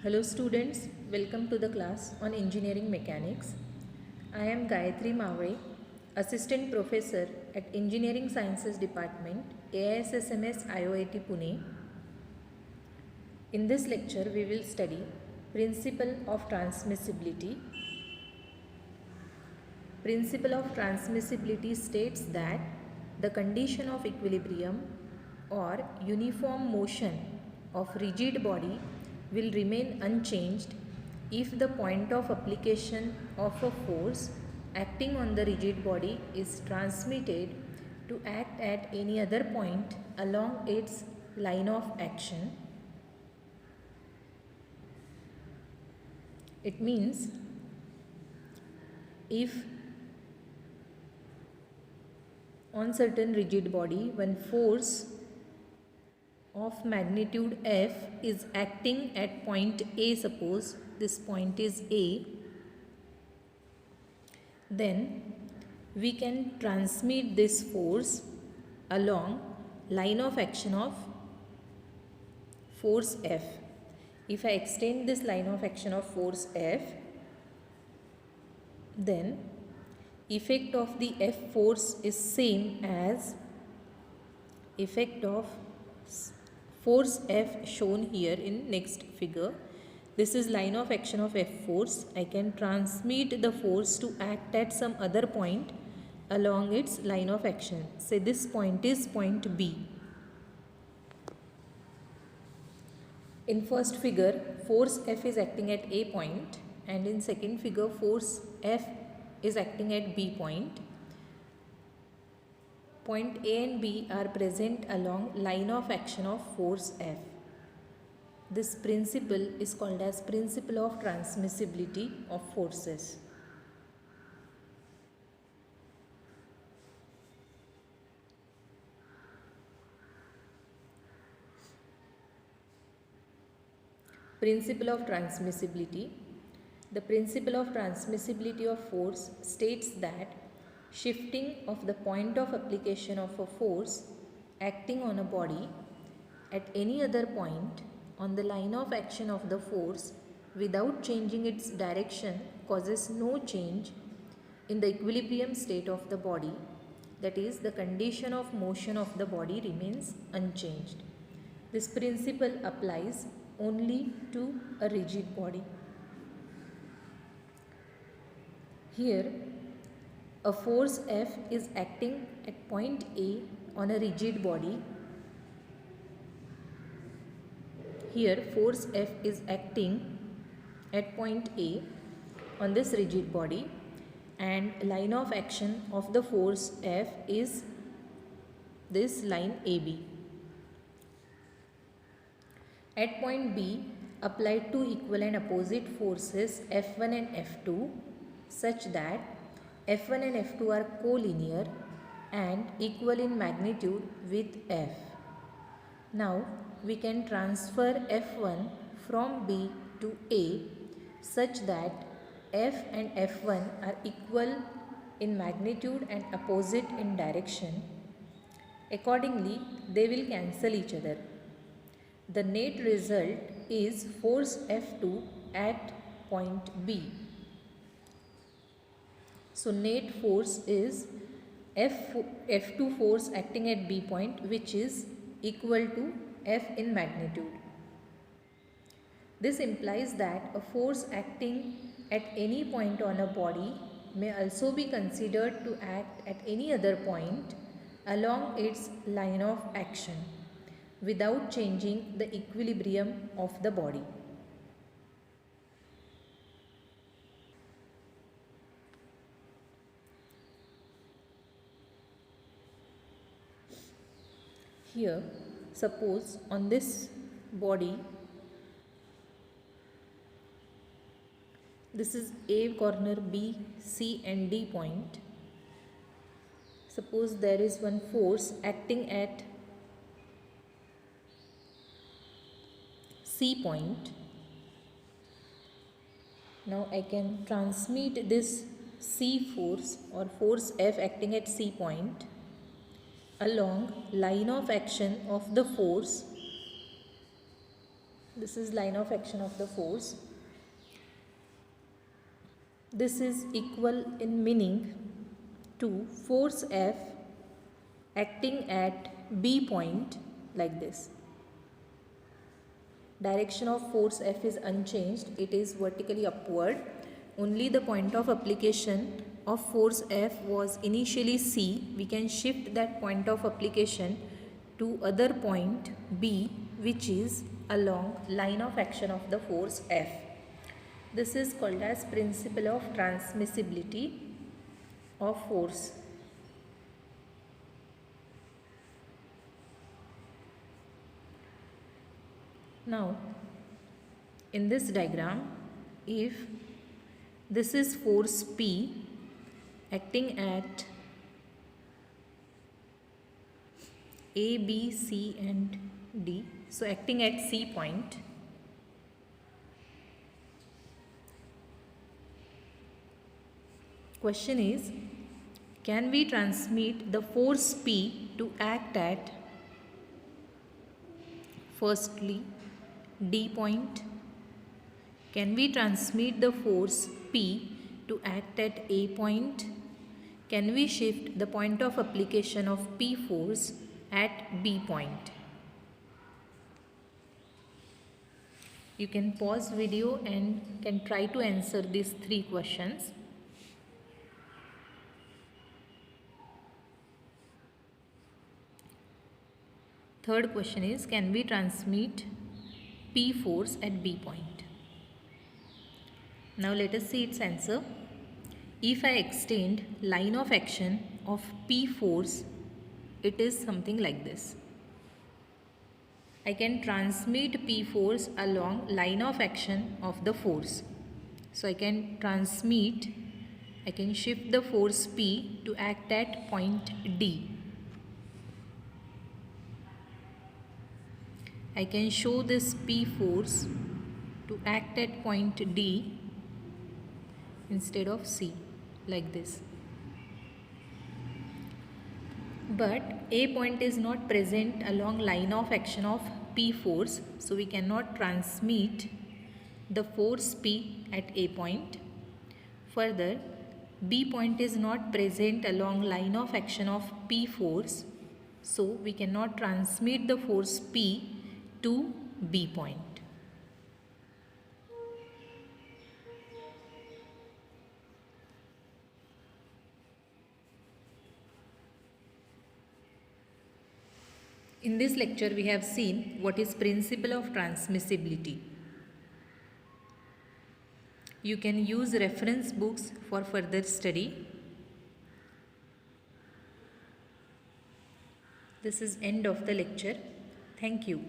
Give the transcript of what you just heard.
Hello students, welcome to the class on Engineering Mechanics. I am Gayatri Mavre, Assistant Professor at Engineering Sciences Department, AISSMS IOIT Pune. In this lecture, we will study Principle of Transmissibility. Principle of Transmissibility states that the condition of equilibrium or uniform motion of rigid body will remain unchanged if the point of application of a force acting on the rigid body is transmitted to act at any other point along its line of action. It means if on certain rigid body when force of magnitude F is acting at point A, suppose this point is A, then we can transmit this force along line of action of force F. If I extend this line of action of force F, then effect of the F force is same as effect of force F shown here in next figure. This is line of action of F force. I can transmit the force to act at some other point along its line of action. Say this point is point B. In first figure, force F is acting at A point, and in second figure, force F is acting at B point. Point A and B are present along line of action of force F. This principle is called as principle of transmissibility of forces. Principle of transmissibility. The principle of transmissibility of force states that shifting of the point of application of a force acting on a body at any other point on the line of action of the force without changing its direction causes no change in the equilibrium state of the body, that is, the condition of motion of the body remains unchanged. This principle applies only to a rigid body. Here, a force F is acting at point A on a rigid body. Here, force F is acting at point A on this rigid body, and line of action of the force F is this line AB. At point B, apply two equal and opposite forces F1 and F2 such that F1 and F2 are collinear and equal in magnitude with F. Now we can transfer F1 from B to A such that F and F1 are equal in magnitude and opposite in direction. Accordingly, they will cancel each other. The net result is force F2 at point B. So net force is F2 force acting at B point, which is equal to F in magnitude. This implies that a force acting at any point on a body may also be considered to act at any other point along its line of action without changing the equilibrium of the body. Here, suppose on this body, this is A corner, B, C and D point. Suppose there is one force acting at C point. Now I can transmit this C force or force F acting at C point along line of action of the force This is line of action of the force. This is equal in meaning to force F acting at B point like this. Direction of force F is unchanged, it is vertically upward. Only the point of application of force F was initially C. We can shift that point of application to other point B, which is along line of action of the force F. This is called as principle of transmissibility of force. Now, in this diagram, if this is force P acting at A, B, C and D, so acting at C point, question is, can we transmit the force P to act at firstly D point? Can we transmit the force P to act at A point? Can we shift the point of application of P force at B point? You can pause video and can try to answer these three questions. Third question is, can we transmit P force at B point? Now let us see its answer. If I extend line of action of P force, it is something like this. I can transmit P force along line of action of the force. So I can shift the force P to act at point D. I can show this P force to act at point D instead of C, like this. But A point is not present along line of action of P force, so we cannot transmit the force P at A point. Further, B point is not present along line of action of P force, so we cannot transmit the force P to B point. In this lecture, we have seen what is principle of transmissibility. You can use reference books for further study. This is end of the lecture. Thank you.